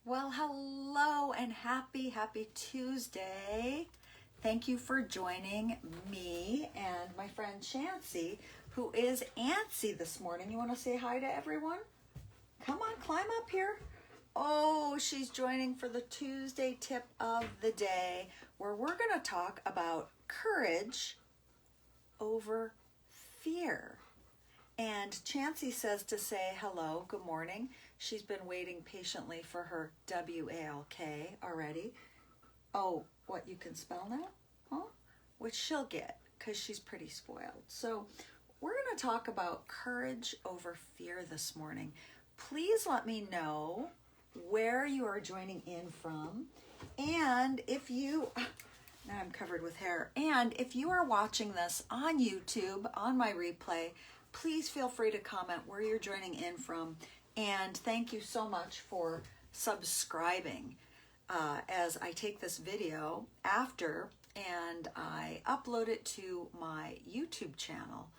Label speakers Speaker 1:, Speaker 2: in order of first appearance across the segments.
Speaker 1: Well, hello and happy Tuesday. Thank you for joining me and my friend Chancy, who is antsy this morning. You want to say hi to everyone? Come on, climb up here. Oh, she's joining for the Tuesday tip of the day, where we're going to talk about courage over fear. And Chancy says to say hello, good morning. She's been waiting patiently for her WALK already. Oh, what, you can spell now? Huh? Which she'll get because she's pretty spoiled. So we're going to talk about courage over fear this morning. Please let me know where you are joining in from. And if you, now I'm covered with hair. And if you are watching this on YouTube, on my replay, please feel free to comment where you're joining in from. And thank you so much for subscribing as I take this video after and I upload it to my YouTube channel.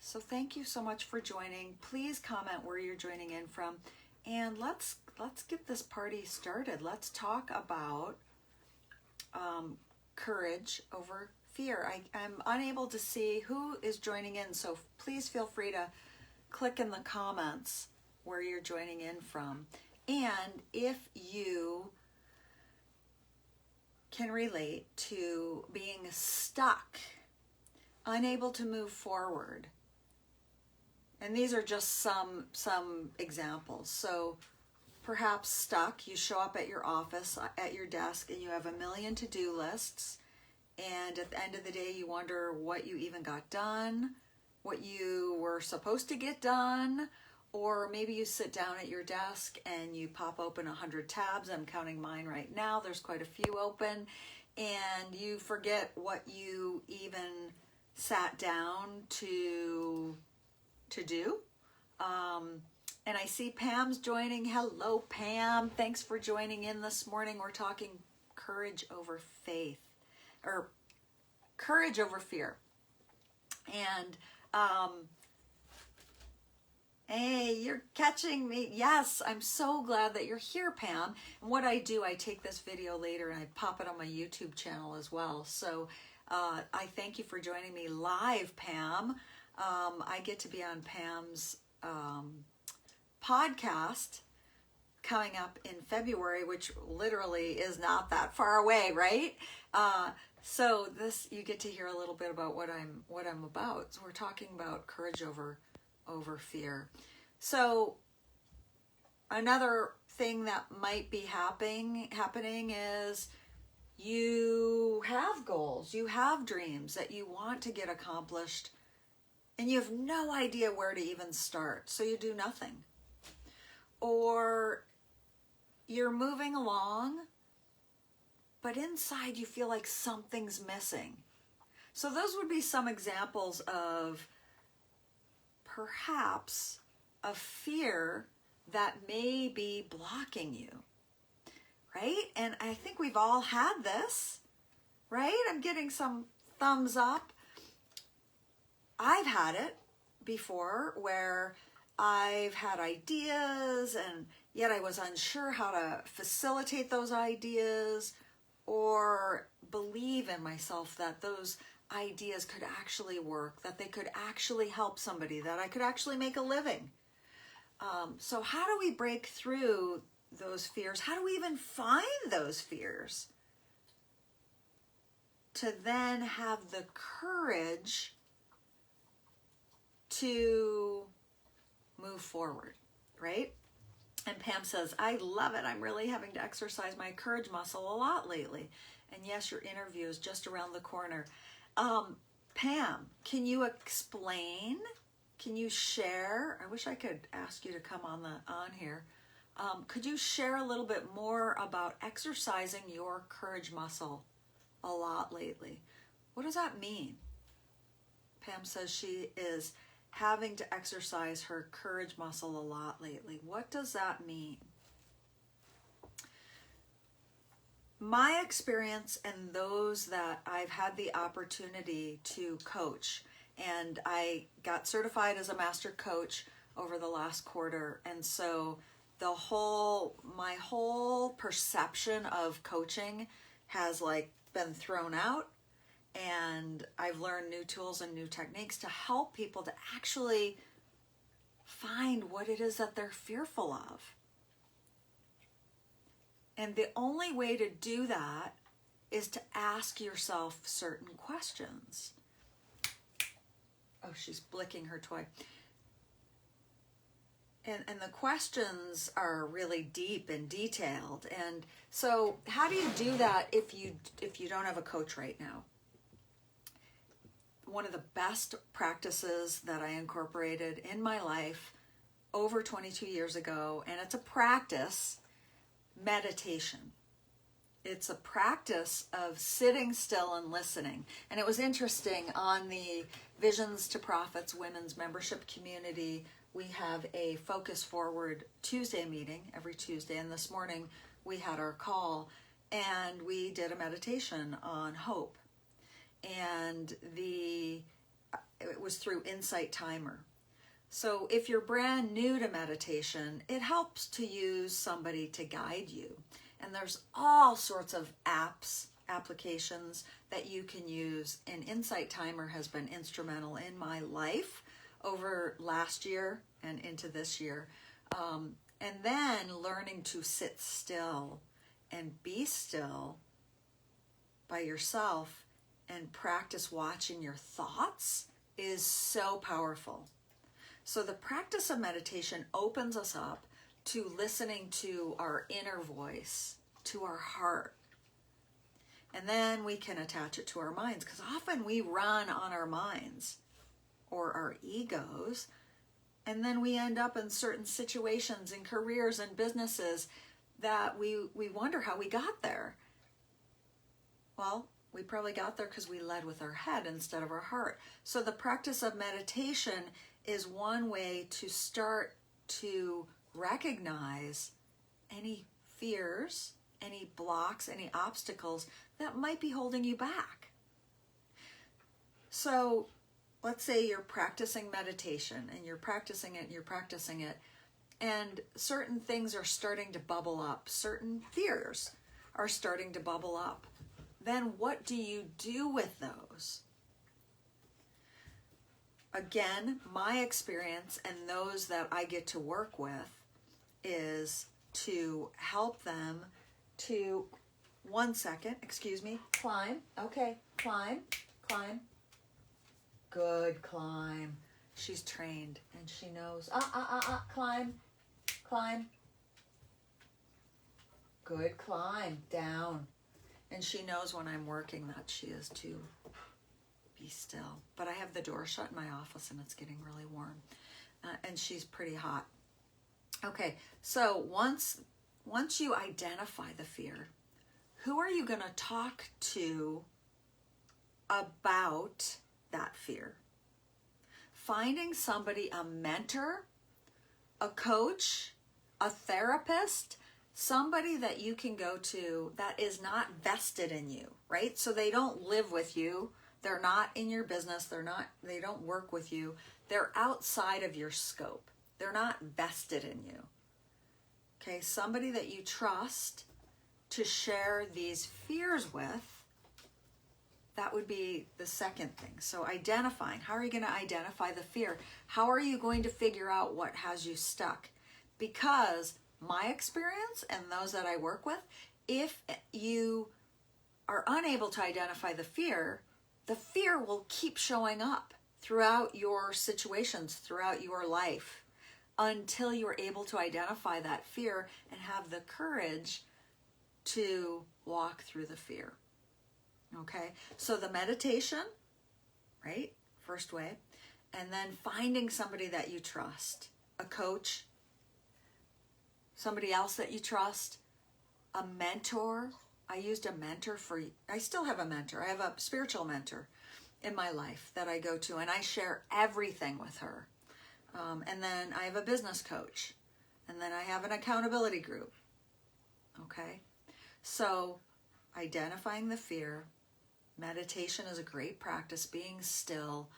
Speaker 1: So thank you so much for joining. Please comment where you're joining in from. And let's get this party started. Let's talk about courage over fear. I'm unable to see who is joining in, so please feel free to click in the comments where you're joining in from. And if you can relate to being stuck, unable to move forward, and these are just some examples. So perhaps stuck, you show up at your office, at your desk, and you have a million to-do lists. And at the end of the day, you wonder what you even got done, what you were supposed to get done, or maybe you sit down at your desk and you pop open 100 tabs. I'm counting mine right now. There's quite a few open, and you forget what you even sat down to do. And I see Pam's joining. Hello, Pam. Thanks for joining in this morning. We're talking courage over faith. Or courage over fear. And hey, you're catching me. Yes, I'm so glad that you're here, Pam. And what I do, I take this video later and I pop it on my YouTube channel as well. So I thank you for joining me live, Pam. I get to be on Pam's podcast coming up in February, which literally is not that far away, right? So this, you get to hear a little bit about what I'm about. So we're talking about courage over fear. So another thing that might be happening is you have goals, you have dreams that you want to get accomplished, and you have no idea where to even start. So you do nothing. Or you're moving along, but inside you feel like something's missing. So those would be some examples of perhaps a fear that may be blocking you, right? And I think we've all had this, right? I'm getting some thumbs up. I've had it before where I've had ideas and yet I was unsure how to facilitate those ideas or believe in myself that those ideas could actually work, that they could actually help somebody, that I could actually make a living. So how do we break through those fears? How do we even find those fears to then have the courage to move forward, right? And Pam says, I love it. I'm really having to exercise my courage muscle a lot lately. And yes, your interview is just around the corner. Pam, can you explain? Can you share? I wish I could ask you to come on here. Could you share a little bit more about exercising your courage muscle a lot lately? What does that mean? Pam says she is having to exercise her courage muscle a lot lately. What does that mean? My experience and those that I've had the opportunity to coach, and I got certified as a master coach over the last quarter, and so my whole perception of coaching has like been thrown out, and I've learned new tools and new techniques to help people to actually find what it is that they're fearful of. And the only way to do that is to ask yourself certain questions. Oh, she's blicking her toy. And the questions are really deep and detailed. And so how do you do that if you don't have a coach right now? One of the best practices that I incorporated in my life over 22 years ago, and it's a practice, meditation. It's a practice of sitting still and listening. And it was interesting, on the Visions to Profits Women's Membership Community, we have a Focus Forward Tuesday meeting every Tuesday. And this morning we had our call and we did a meditation on hope. And it was through Insight Timer. So if you're brand new to meditation, it helps to use somebody to guide you. And there's all sorts of applications that you can use. And Insight Timer has been instrumental in my life over last year and into this year. And then learning to sit still and be still by yourself and practice watching your thoughts is so powerful. So the practice of meditation opens us up to listening to our inner voice, to our heart. And then we can attach it to our minds, because often we run on our minds or our egos, and then we end up in certain situations and careers and businesses that we wonder how we got there. Well, we probably got there because we led with our head instead of our heart. So the practice of meditation is one way to start to recognize any fears, any blocks, any obstacles that might be holding you back. So let's say you're practicing meditation and you're practicing it, and certain things are starting to bubble up, certain fears are starting to bubble up. Then what do you do with those? Again, my experience and those that I get to work with is to help them to, climb. Okay, climb. Good, climb. She's trained and she knows, climb. Good, climb, down. And she knows when I'm working that she is to be still. But I have the door shut in my office and it's getting really warm. And she's pretty hot. Okay, so once you identify the fear, who are you going to talk to about that fear? Finding somebody, a mentor, a coach, a therapist, somebody that you can go to that is not vested in you, right? So they don't live with you. They're not in your business. They don't work with you. They're outside of your scope. They're not vested in you. Okay, somebody that you trust to share these fears with, that would be the second thing. So identifying, how are you going to identify the fear? How are you going to figure out what has you stuck? Because my experience and those that I work with, if you are unable to identify the fear will keep showing up throughout your situations, throughout your life, until you're able to identify that fear and have the courage to walk through the fear. Okay, so the meditation, right? First way. And then finding somebody that you trust, a coach, somebody else that you trust, a mentor. I still have a mentor. I have a spiritual mentor in my life that I go to, and I share everything with her. And then I have a business coach, and then I have an accountability group. Okay, so identifying the fear. Meditation is a great practice, being still,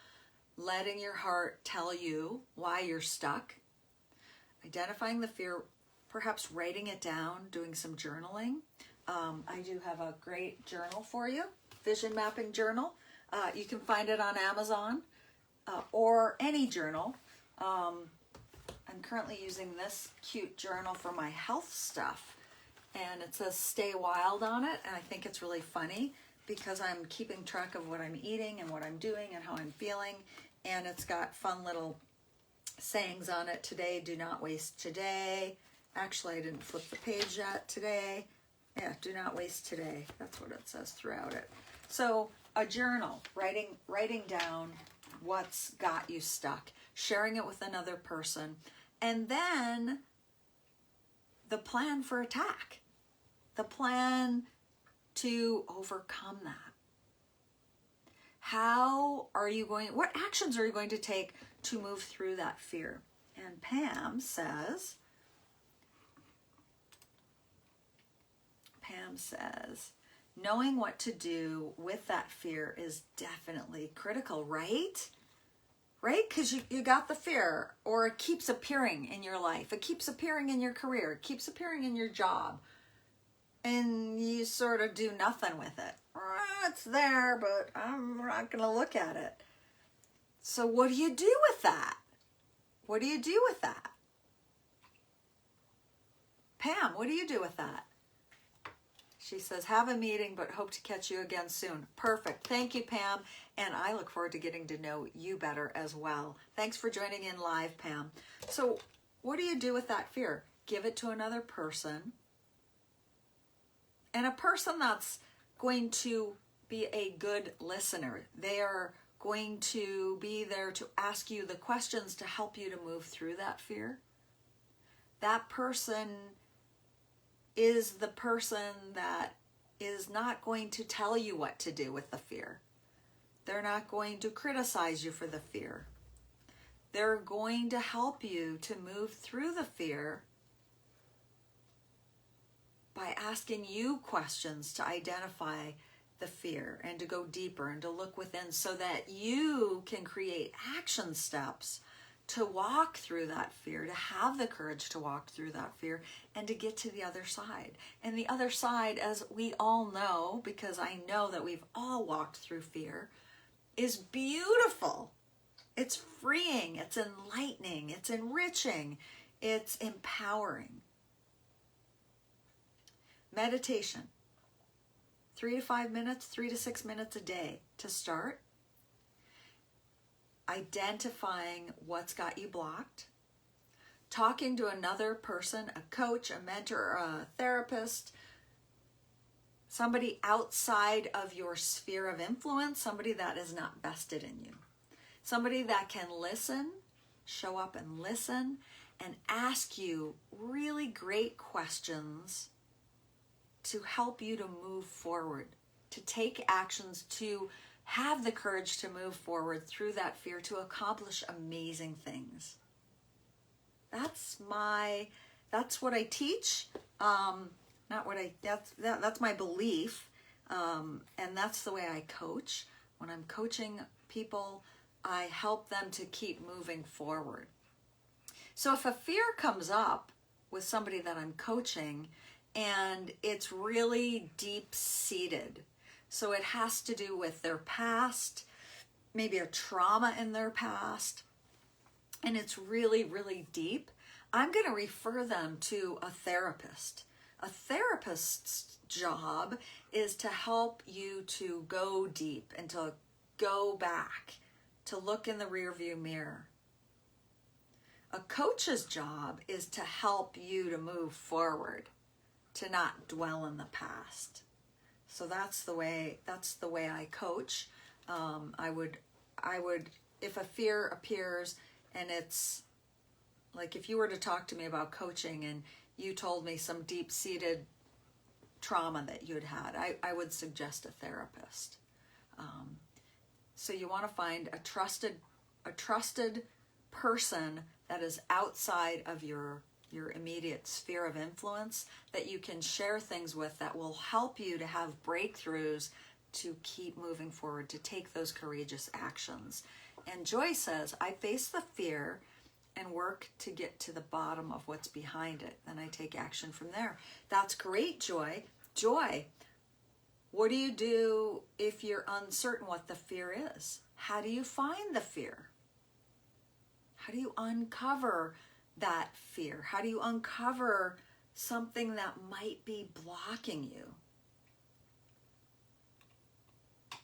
Speaker 1: letting your heart tell you why you're stuck. Identifying the fear, perhaps writing it down, doing some journaling. I do have a great journal for you, vision mapping journal. You can find it on Amazon or any journal. I'm currently using this cute journal for my health stuff, and it says Stay Wild on it, and I think it's really funny because I'm keeping track of what I'm eating and what I'm doing and how I'm feeling, and it's got fun little sayings on it. Today, do not waste today. Actually, I didn't flip the page yet. Today, yeah, do not waste today. That's what it says throughout it. So a journal, writing down what's got you stuck, sharing it with another person, and then the plan for attack, the plan to overcome that. What actions are you going to take to move through that fear? And Pam says, knowing what to do with that fear is definitely critical, right? Right? Because you got the fear, or it keeps appearing in your life. It keeps appearing in your career. It keeps appearing in your job. And you sort of do nothing with it. It's there, but I'm not going to look at it. So what do you do with that? What do you do with that? Pam, what do you do with that? She says, have a meeting, but hope to catch you again soon. Perfect. Thank you, Pam. And I look forward to getting to know you better as well. Thanks for joining in live, Pam. So what do you do with that fear? Give it to another person. And a person that's going to be a good listener. They are going to be there to ask you the questions to help you to move through that fear. That person is the person that is not going to tell you what to do with the fear. They're not going to criticize you for the fear. They're going to help you to move through the fear by asking you questions to identify the fear and to go deeper and to look within so that you can create action steps to walk through that fear, to have the courage to walk through that fear and to get to the other side. And the other side, as we all know, because I know that we've all walked through fear, is beautiful. It's freeing, it's enlightening, it's enriching, it's empowering. Meditation, 3 to 5 minutes, 3 to 6 minutes a day to start. Identifying what's got you blocked. Talking to another person, a coach, a mentor, a therapist, somebody outside of your sphere of influence, somebody that is not vested in you. Somebody that can listen, show up and listen, and ask you really great questions to help you to move forward, to take actions, to have the courage to move forward through that fear to accomplish amazing things. That's what I teach. That's my belief. And that's the way I coach. When I'm coaching people, I help them to keep moving forward. So if a fear comes up with somebody that I'm coaching and it's really deep-seated, so it has to do with their past, maybe a trauma in their past, and it's really, really deep, I'm going to refer them to a therapist. A therapist's job is to help you to go deep and to go back, to look in the rearview mirror. A coach's job is to help you to move forward, to not dwell in the past. So that's the way I coach. I would, if a fear appears and it's like if you were to talk to me about coaching and you told me some deep-seated trauma that you'd had, I would suggest a therapist. So you want to find a trusted person that is outside of your immediate sphere of influence that you can share things with that will help you to have breakthroughs to keep moving forward, to take those courageous actions. And Joy says, I faced the fear and work to get to the bottom of what's behind it. Then I take action from there. That's great, Joy. Joy, what do you do if you're uncertain what the fear is? How do you find the fear? How do you uncover that fear? How do you uncover something that might be blocking you?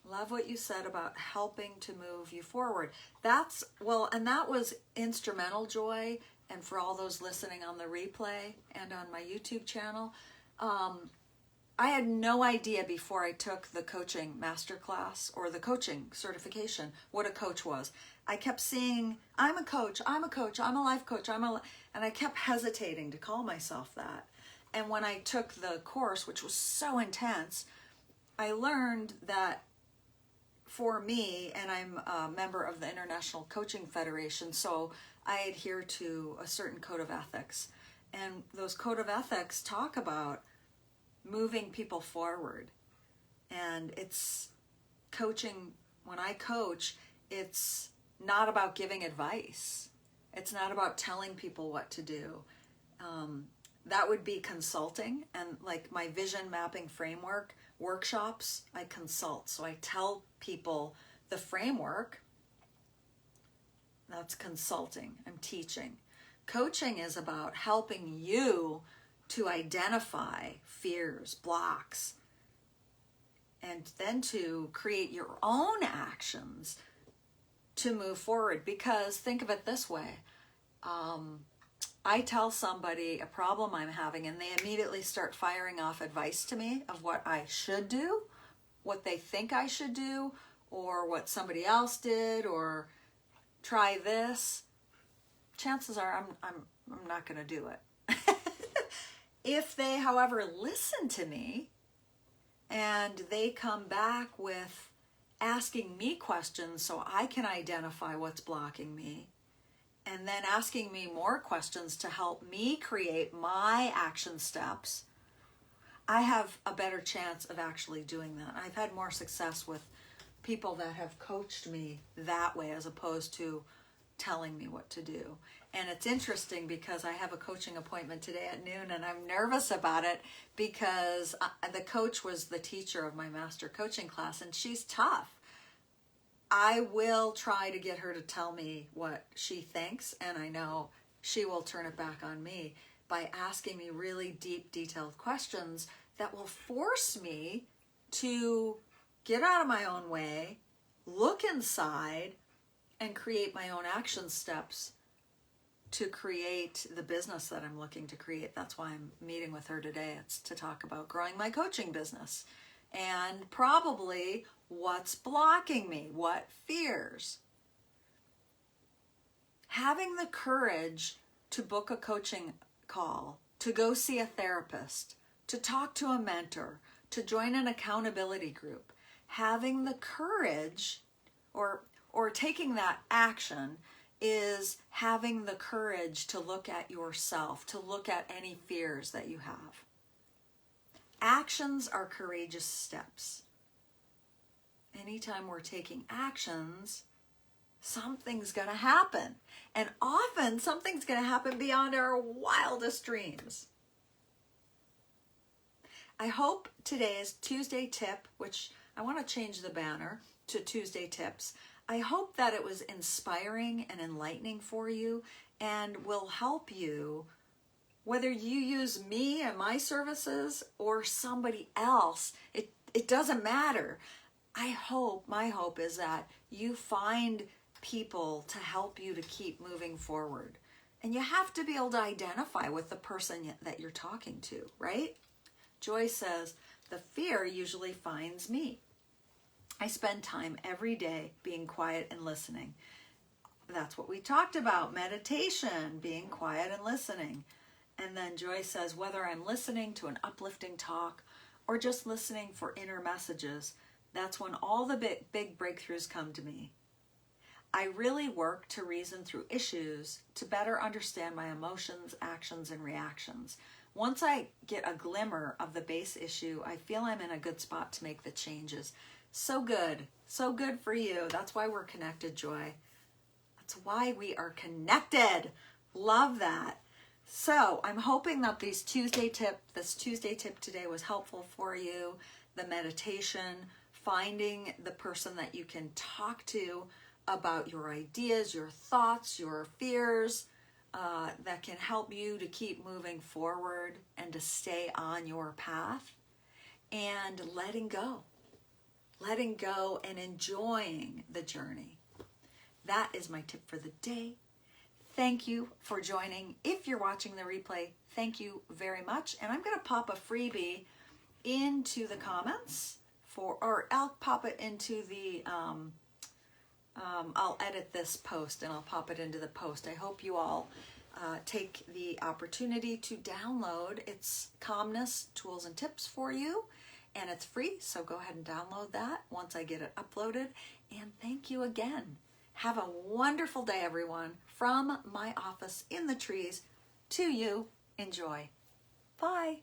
Speaker 1: Love what you said about helping to move you forward. And that was instrumental, Joy, and for all those listening on the replay and on my YouTube channel. I had no idea before I took the coaching masterclass or the coaching certification what a coach was. I kept seeing, I'm a coach, I'm a life coach, and I kept hesitating to call myself that. And when I took the course, which was so intense, I learned that for me, and I'm a member of the International Coaching Federation, so I adhere to a certain code of ethics. And those code of ethics talk about moving people forward. And it's coaching, when I coach, it's not about giving advice. It's not about telling people what to do. That would be consulting, and like my vision mapping framework workshops, I consult. So I tell people the framework. That's consulting. I'm teaching. Coaching is about helping you to identify fears, blocks, and then to create your own actions to move forward. Because think of it this way. I tell somebody a problem I'm having and they immediately start firing off advice to me of what I should do, what they think I should do, or what somebody else did, or try this. Chances are I'm not going to do it. If they, however, listen to me and they come back with asking me questions so I can identify what's blocking me, and then asking me more questions to help me create my action steps, I have a better chance of actually doing that. I've had more success with people that have coached me that way as opposed to telling me what to do. And it's interesting because I have a coaching appointment today at noon and I'm nervous about it because the coach was the teacher of my master coaching class and she's tough. I will try to get her to tell me what she thinks, and I know she will turn it back on me by asking me really deep, detailed questions that will force me to get out of my own way, look inside, and create my own action steps to create the business that I'm looking to create. That's why I'm meeting with her today. It's to talk about growing my coaching business and probably what's blocking me, what fears. Having the courage to book a coaching call, to go see a therapist, to talk to a mentor, to join an accountability group. Having the courage or taking that action is having the courage to look at yourself, to look at any fears that you have. Actions are courageous steps. Anytime we're taking actions, something's going to happen. And often something's going to happen beyond our wildest dreams. I hope today's Tuesday tip, which I want to change the banner to Tuesday tips. I hope that it was inspiring and enlightening for you and will help you, whether you use me and my services or somebody else. It doesn't matter. My hope is that you find people to help you to keep moving forward. And you have to be able to identify with the person that you're talking to, right? Joy says, the fear usually finds me. I spend time every day being quiet and listening. That's what we talked about, meditation, being quiet and listening. And then Joy says, whether I'm listening to an uplifting talk or just listening for inner messages, that's when all the big breakthroughs come to me. I really work to reason through issues to better understand my emotions, actions, and reactions. Once I get a glimmer of the base issue, I feel I'm in a good spot to make the changes. So good for you. That's why we're connected, Joy. It's why we are connected. Love that. So I'm hoping that this Tuesday tip today was helpful for you. The meditation, finding the person that you can talk to about your ideas, your thoughts, your fears, that can help you to keep moving forward and to stay on your path, and letting go and enjoying the journey. That is my tip for the day. Thank you for joining. If you're watching the replay, thank you very much. And I'm going to pop a freebie into the comments or I'll pop it into the, I'll edit this post and I'll pop it into the post. I hope you all take the opportunity to download. It's Calmness Tools and Tips for you, and it's free. So go ahead and download that once I get it uploaded. And thank you again. Have a wonderful day, everyone. From my office in the trees to you, enjoy. Bye.